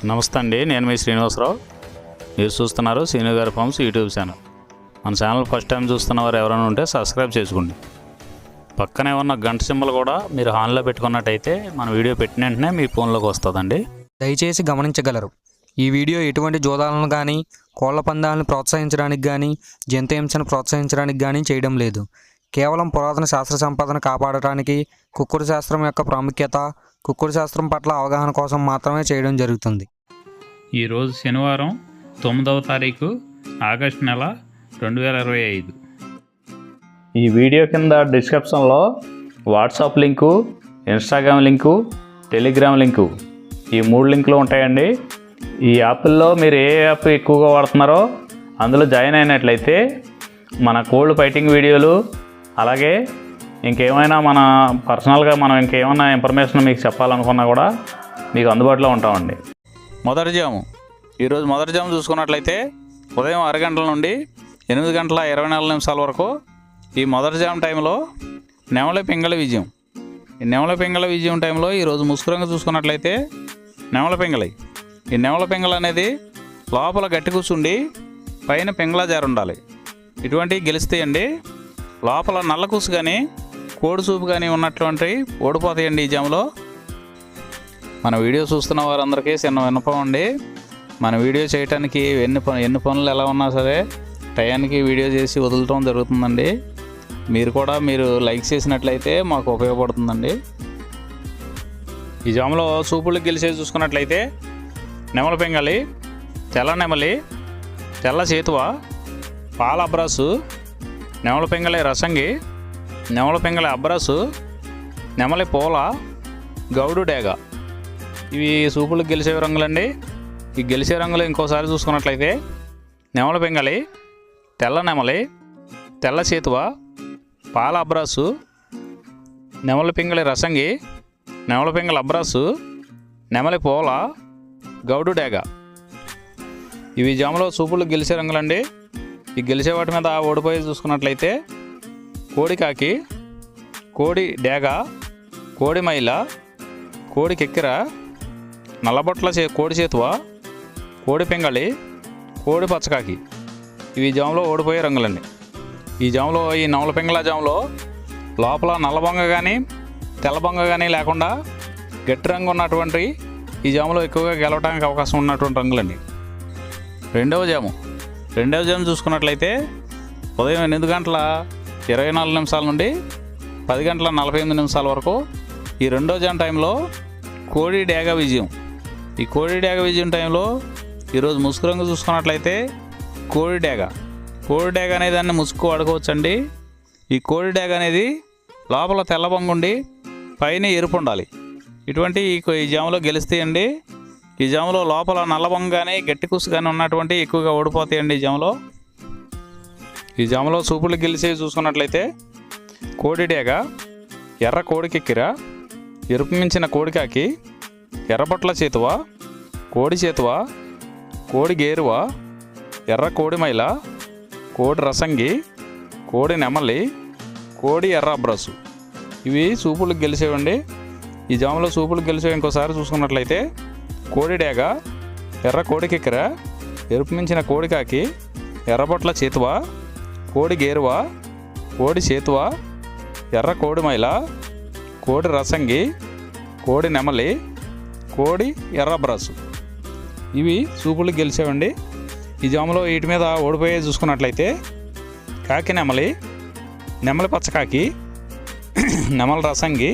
నమస్తే అండి, నేను మీ శ్రీనివాసరావు. మీరు చూస్తున్నారు శ్రీను గారి ఫార్మ్స్ యూట్యూబ్ ఛానల్. మన ఛానల్ ఫస్ట్ టైం చూస్తున్న వారు ఎవరైనా ఉంటే సబ్స్క్రైబ్ చేసుకోండి. పక్కనే ఉన్న గంట సింబల్ కూడా మీరు ఆన్లో పెట్టుకున్నట్టయితే మన వీడియో పెట్టిన వెంటనే మీ ఫోన్లోకి వస్తుందండి. దయచేసి గమనించగలరు, ఈ వీడియో ఎటువంటి జోదాలను కానీ కోళ్ల పందాలను ప్రోత్సహించడానికి కానీ జంతు హింసను ప్రోత్సహించడానికి కానీ చేయడం లేదు. కేవలం పురాతన శాస్త్ర సంపదను కాపాడటానికి, కుక్కుడు శాస్త్రం యొక్క ప్రాముఖ్యత, కుక్కుడు శాస్త్రం పట్ల అవగాహన కోసం మాత్రమే చేయడం జరుగుతుంది. ఈరోజు శనివారం 9వ తారీఖు ఆగస్టు నెల 2025. ఈ వీడియో కింద డిస్క్రిప్షన్లో WhatsApp link, Instagram link, Telegram link, ఈ 3 లింకులు ఉంటాయండి. ఈ యాప్ల్లో మీరు ఏ యాప్ ఎక్కువగా వాడుతున్నారో అందులో జాయిన్ అయినట్లయితే మన కోల్డ్ ఫైటింగ్ వీడియోలు, అలాగే ఇంకేమైనా మన పర్సనల్గా మనం ఇంకేమైనా ఇన్ఫర్మేషన్ మీకు చెప్పాలనుకున్నా కూడా మీకు అందుబాటులో ఉంటామండి. మొదటి జాము, ఈరోజు మొదటి జాము చూసుకున్నట్లయితే ఉదయం 6 గంటల నుండి 8 గంటల 24 నిమిషాల వరకు ఈ మొదటి జాము టైంలో నెమలి పింగళ విజయం. ఈ నెమలి పింగళ విజయం టైంలో ఈరోజు ముసుకురంగా చూసుకున్నట్లయితే నెమలి పింగళి. ఈ నెమలి పింగళ అనేది లోపల గట్టి కూర్చుండి పైన పింగళ జారు ఉండాలి. ఇటువంటివి గెలుస్తాయండి. లోపల నల్ల కూసు కానీ కోడి సూపు కానీ ఉన్నటువంటి ఓడిపోతాయండి ఈ జాములో. మన వీడియో చూస్తున్న వారందరికీ చిన్న విన్నపం అండి, మన వీడియో చేయడానికి ఎన్ని పనులు ఎలా ఉన్నా సరే టయానికి వీడియో చేసి వదలటం జరుగుతుందండి. మీరు లైక్ చేసినట్లయితే మాకు ఉపయోగపడుతుందండి. ఈ జాములో సూపులకు గెలిచేసి చూసుకున్నట్లయితే నెమలి పింగళి, తెల్ల నెమలి, తెల్ల చేతువ, పాల అబ్రాసు, నెమలి పింగళి రసంగి, నెమలి పింగళి అబ్రాసు, నెమలి పూల, గౌడు డేగ. ఇవి సూపులకు గెలిచే రంగులండి. ఈ గెలిచే రంగులు ఇంకోసారి చూసుకున్నట్లయితే నెమలి పింగళి, తెల్ల నెమలి, తెల్ల చేతువ, పాల అబ్రాసు, నెమలి పింగళి రసంగి, నెమలి పింగళి అబ్రాసు, నెమలి పూల, గౌడు డేగ. ఇవి జాములో సూపులు గెలిచే రంగులండి. ఈ గెలిచే వాటి మీద ఓడిపోయి చూసుకున్నట్లయితే కోడి కాకి, కోడి డేగ, కోడి మైల, కోడి కెక్కిర, నల్లబొట్ల కోడి చేతువ, కోడి పింగళి, కోడి పచ్చకాకి. ఇవి జాములో ఓడిపోయే రంగులండి. ఈ జాములో ఈ నెమలి పింగళ జాములో లోపల నల్ల బొంగ కానీ తెల్ల బొంగ కానీ లేకుండా గట్టి రంగు ఉన్నటువంటి ఈ జాములో ఎక్కువగా గెలవడానికి అవకాశం ఉన్నటువంటి రంగులండి. రెండవ జాము చూసుకున్నట్లయితే ఉదయం 8 గంటల 24 నిమిషాల నుండి 10 గంటల 48 నిమిషాల వరకు ఈ రెండో జాము టైంలో కోడి డేగ విజయం. ఈ కోడి డేగ విజయం టైంలో ఈరోజు ముసుగు రంగు చూసుకున్నట్లయితే కోడి డేగ అనే దాన్ని ముసుగు వాడుకోవచ్చండి. ఈ కోడి డేగ అనేది లోపల తెల్ల బొంగుండి పైన ఎరుపు ఉండాలి. ఇటువంటి ఈ జాములో గెలుస్తాయండి. ఈ జాములో లోపల నల్లబొంగ కానీ గట్టి కుసు కానీ ఉన్నటువంటి ఎక్కువగా ఓడిపోతాయండి ఈ జాములో. ఈ జాములో సూపులు గెలిచి చూసుకున్నట్లయితే కోడి డేగ, ఎర్ర కోడి కెక్కిర, ఎరుపు మించిన కోడికాకి, ఎర్రబొట్ల చేతువ, కోడి చేతువ, కోడి గేరువ, ఎర్ర కోడి మైల, కోడి రసంగి, కోడి నెమలి, కోడి ఎర్ర అబ్రాసు. ఇవి సూపులు గెలిచేవండి. ఈ జాములో సూపులు గెలిచేవి ఇంకోసారి చూసుకున్నట్లయితే కోడి డేగ, ఎర్ర కోడి కెక్కిర, ఎరుపు మించిన కోడికాకి, ఎర్రబొట్ల చేతువ, కోడి గేరువ, కోడి చేతువ, ఎర్ర కోడి మైల, కోడి రసంగి, కోడి నెమలి, కోడి ఎర్ర బ్రాసు. ఇవి సూపులు గెలిచేవండి. ఈ జాములో వీటి మీద ఓడిపోయే చూసుకున్నట్లయితే కాకి నెమలి, నెమలి పచ్చకాకి, నెమలి రసంగి,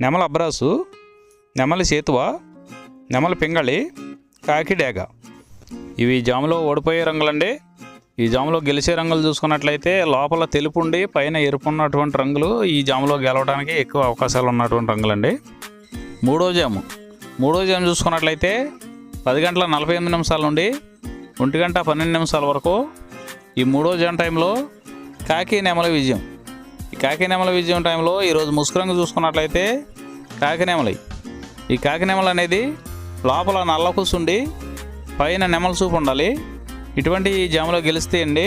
నెమలి అబ్రాసు, నెమలి చేతువ, నెమలి పింగళి, కాకి డేగ. ఇవి జాములో ఓడిపోయే రంగులండి. ఈ జాములో గెలిచే రంగులు చూసుకున్నట్లయితే లోపల తెలుపు ఉండి పైన ఎరుపు ఉన్నటువంటి రంగులు ఈ జాములో గెలవడానికి ఎక్కువ అవకాశాలు ఉన్నటువంటి రంగులండి. మూడో జాము చూసుకున్నట్లయితే 10 గంటల 48 నిమిషాల నుండి 1 గంట 12 నిమిషాల వరకు ఈ మూడో జాము టైంలో కాకి నెమలి విజయం. ఈ కాకి నెమలి విజయం టైంలో ఈరోజు ముసుకురంగు చూసుకున్నట్లయితే కాకి నెమలి. ఈ కాకి నెమలి అనేది లోపల నల్ల కూసుండి పైన నెమలి సూపు ఉండాలి. ఇటువంటి ఈ జాములో గెలుస్తాయండి.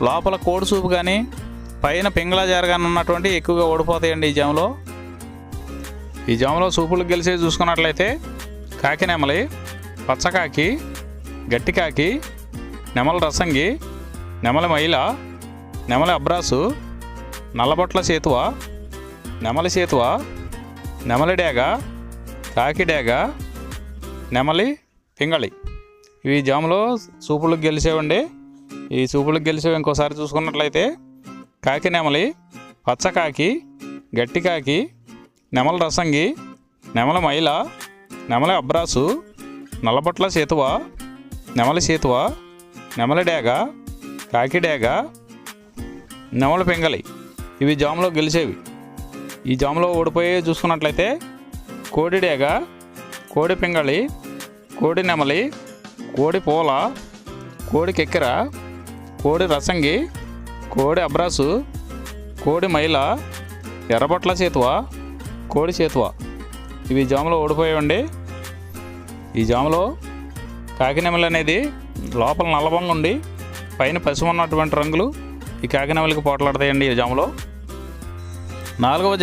లోపల కోడి సూపు కానీ పైన పింగళ జారు కానీ ఉన్నటువంటి ఎక్కువగా ఓడిపోతాయండి ఈ జాములో సూపులు గెలిచి చూసుకున్నట్లయితే కాకి నెమలి, పచ్చకాకి, గట్టికాకి, నెమల రసంగి, నెమలి మైల, నెమలి అబ్రాసు, నల్లబొట్ల సేతువ, నెమలి సేతువ, నెమలి డేగ, కాకి డేగ, నెమలి పింగళి. ఇవి జాములో సూపులకు గెలిచేవండి. ఈ సూపులకు గెలిచేవి ఇంకోసారి చూసుకున్నట్లయితే కాకి నెమలి, పచ్చకాకి, గట్టికాకి, నెమలి రసంగి, నెమలి మైల, నెమలి అబ్రాసు, నల్లబొట్ల సేతువ, నెమలి సేతువ, నెమలి డేగ, కాకి డేగ, నెమలి పింగళి. ఇవి జాములో గెలిచేవి. ఈ జాములో ఓడిపోయి చూసుకున్నట్లయితే కోడి డేగ, కోడి పింగళి, కోడి నెమలి, కోడి పూల, కోడి కెక్కెర, కోడి రసంగి, కోడి అబ్రాసు, కోడి మైల, ఎర్రబొట్ల సేతువ, కోడి సేతువ. ఇవి జాములో ఓడిపోయాయండి. ఈ జాములో కాకి నెమలి అనేది లోపల నల్లబంగా ఉండి పైన పసుపు ఉన్నటువంటి రంగులు ఈ కాకి నెమలికి పోట్లాడతాయండి ఈ జాములో. నాలుగవ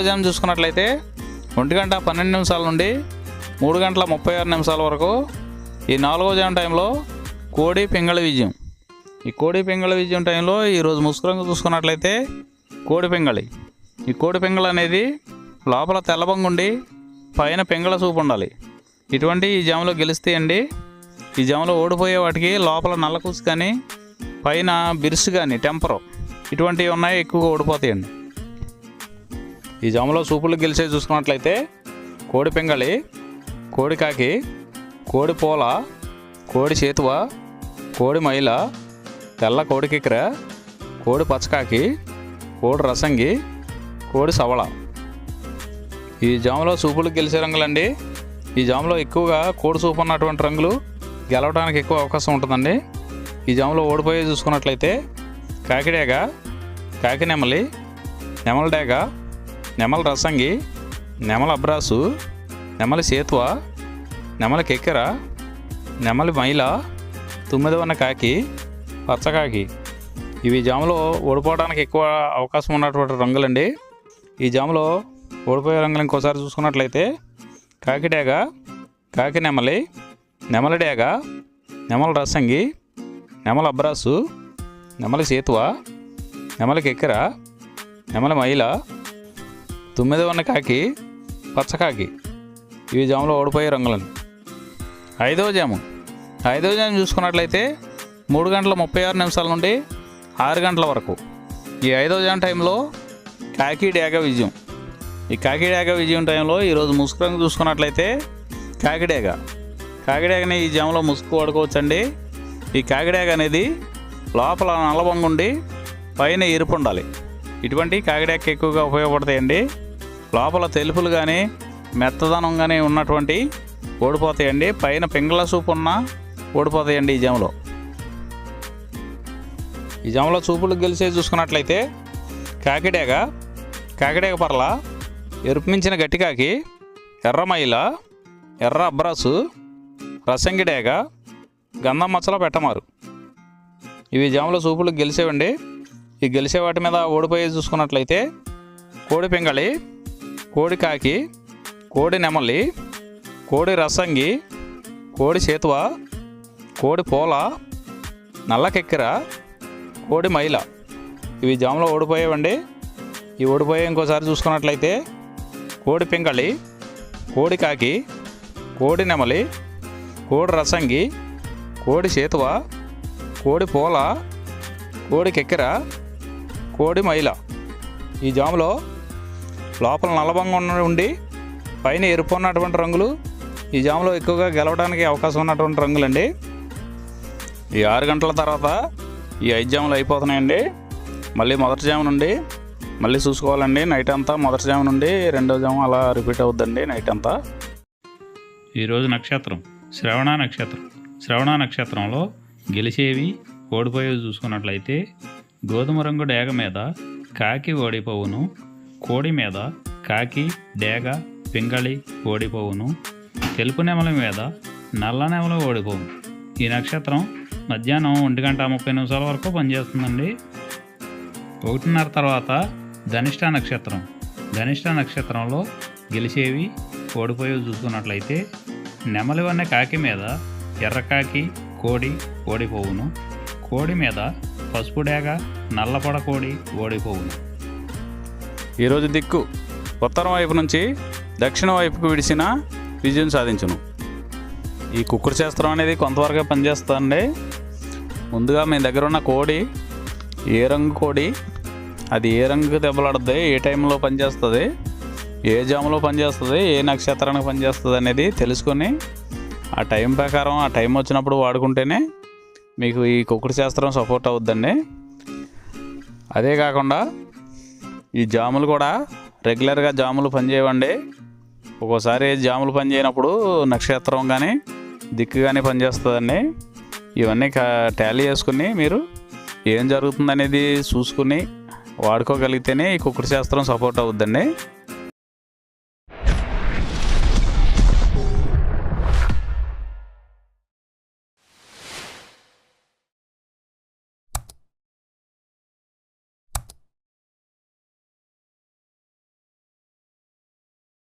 జాము చూసుకున్నట్లయితే 1:12 నుండి 3:36 వరకు ఈ 4వ జాము టైంలో కోడి పింగళి విజయం. ఈ కోడి పింగళి విజయం టైంలో ఈరోజు ముసుకురంగు చూసుకున్నట్లయితే కోడి పింగళి. ఈ కోడి పింగళి అనేది లోపల తెల్లబంగుండి పైన పింగళ చూపు ఉండాలి. ఇటువంటి ఈ జాములో గెలుస్తాయండి. ఈ జాములో ఓడిపోయే వాటికి లోపల నల్లకూసు కానీ పైన బిరుసు కానీ టెంపరు ఇటువంటివి ఉన్నాయి, ఎక్కువగా ఓడిపోతాయండి. ఈ జాములో సూపులు గెలిచే చూసుకున్నట్లయితే కోడి పింగళి, కోడి కాకి, కోడి పూల, కోడి సేతువ, కోడి మైల, తెల్ల కోడి కిక్కెర, కోడి పచ్చకాకి, కోడి రసంగి, కోడి సవళ. ఈ జాములో సూపులు గెలిచే రంగులండి. ఈ జాములో ఎక్కువగా కోడి సూపు ఉన్నటువంటి రంగులు గెలవడానికి ఎక్కువ అవకాశం ఉంటుందండి. ఈ జాములో ఓడిపోయి చూసుకున్నట్లయితే కాకిడేగ, కాకి నెమలి, నెమలి డేగ, నెమలి రసంగి, నెమలి అబ్రాసు, నెమలి సేతువ, నెమలి కెక్కెర, నెమలి మైల, 9వ కాకి, పచ్చకాకి. ఇవి జాములో ఓడిపోవడానికి ఎక్కువ అవకాశం ఉన్నటువంటి రంగులండి. ఈ జాములో ఓడిపోయే రంగులు ఇంకోసారి చూసుకున్నట్లయితే కాకి డేగ, కాకి నెమలి, నెమలి డేగ, నెమలి రసంగి, నెమలి అబ్రాసు, నెమలి సేతువ, నెమలి కెక్కెర, నెమలి మైల, 9వ కాకి, పచ్చకాకి. ఇవి జాములో ఓడిపోయే రంగులండి. ఐదవ జాము చూసుకున్నట్లయితే 3:36 నుండి 6 గంటల వరకు ఈ 5వ జాము టైంలో కాకి డేగ విజయం. ఈ కాకి డేగ విజయం టైంలో ఈరోజు ముసుగు రంగు చూసుకున్నట్లయితే కాకిడేగని ఈ జాములో ముసుగు వాడుకోవచ్చండి. ఈ కాకిడేగ అనేది లోపల నల్లబొంగుండి పైన ఎరుపు ఉండాలి. ఇటువంటి కాకిడేగకి ఎక్కువగా ఉపయోగపడతాయండి. లోపల తెలుపులు కానీ మెత్తదనం కానీ ఉన్నటువంటి ఓడిపోతాయండి. పైన పింగళ సూపు ఉన్న ఓడిపోతాయండి. ఈ జాములో చూపులు గెలిచే చూసుకున్నట్లయితే కాకిడేగ పర్ల, ఎరుపు మించిన గట్టికాకి, ఎర్రమైల, ఎర్ర అబ్రాసు, రసంగి డేగ, గంధం మచ్చల పెట్టమారు. ఇవి జాములో సూపులు గెలిచేవండి. ఈ గెలిచే వాటి మీద ఓడిపోయి చూసుకున్నట్లయితే కోడి పింగళి, కోడి కాకి, కోడి నెమలి, కోడి రసంగి, కోడి సేతువ, కోడి పూల, నల్ల కెక్కెర, కోడి మైల. ఇవి జాములో ఓడిపోయేవండి. ఈ ఓడిపోయే ఇంకోసారి చూసుకున్నట్లయితే కోడి పింగళి, కోడి కాకి, కోడి నెమలి, కోడి రసంగి, కోడి సేతువ, కోడి పూల, కోడి కెక్కెర, కోడి మైల. ఈ జాములో లోపల నల్లబంగా ఉండి పైన ఎరుపు ఉన్నటువంటి రంగులు ఈ జాములో ఎక్కువగా గెలవడానికి అవకాశం ఉన్నటువంటి రంగులండి. ఈ 6 గంటల తర్వాత ఈ 5 జాములు అయిపోతున్నాయండి. మళ్ళీ మొదటి జాము నుండి మళ్ళీ చూసుకోవాలండి. నైట్ అంతా మొదటి జాము నుండి 2వ జాము అలా రిపీట్ అవుద్దండి నైట్ అంతా. ఈరోజు నక్షత్రం శ్రవణ నక్షత్రంలో గెలిచేవి ఓడిపోయేవి చూసుకున్నట్లయితే గోధుమ రంగు డేగ మీద కాకి ఓడిపోవును, కోడి మీద కాకి, డేగ, పింగళి ఓడిపోవును, తెలుపు నెమల మీద నల్ల నెమలు ఓడిపోవును. ఈ నక్షత్రం మధ్యాహ్నం 1:30 వరకు పనిచేస్తుందండి. 1:30 తర్వాత ధనిష్ట నక్షత్రంలో గెలిచేవి ఓడిపోయేవి చూసుకున్నట్లయితే నెమలి వన్నె కాకి మీద ఎర్రకాకి కోడి ఓడిపోవును. కోడి మీద పసుపు డేగ నల్లపొడ కోడి ఓడిపోవును. ఈరోజు దిక్కు ఉత్తరం వైపు నుంచి దక్షిణం వైపుకు విడిచిన విజయం సాధించును. ఈ కుక్కుడు శాస్త్రం అనేది కొంతవరకే పనిచేస్తుందండి. ముందుగా మీ దగ్గర ఉన్న కోడి ఏ రంగు కోడి, అది ఏ రంగుకి దెబ్బలాడుతుంది, ఏ టైంలో పనిచేస్తుంది, ఏ జాములో పనిచేస్తుంది, ఏ నక్షత్రానికి పనిచేస్తుంది అనేది తెలుసుకొని ఆ టైం ప్రకారం ఆ టైం వచ్చినప్పుడు వాడుకుంటేనే మీకు ఈ కుక్కుడు శాస్త్రం సపోర్ట్ అవుద్దండి. అదే కాకుండా ఈ జాములు కూడా రెగ్యులర్గా జాములు పనిచేయవండి. ఒక్కోసారి జాములు పనిచేయనప్పుడు నక్షత్రం కానీ దిక్కు కానీ పనిచేస్తుందండి. ఇవన్నీ టాలీ చేసుకుని మీరు ఏం జరుగుతుందనేది చూసుకుని వాడుకోగలిగితేనే ఈ కుక్కుడు శాస్త్రం సపోర్ట్ అవుద్దండి.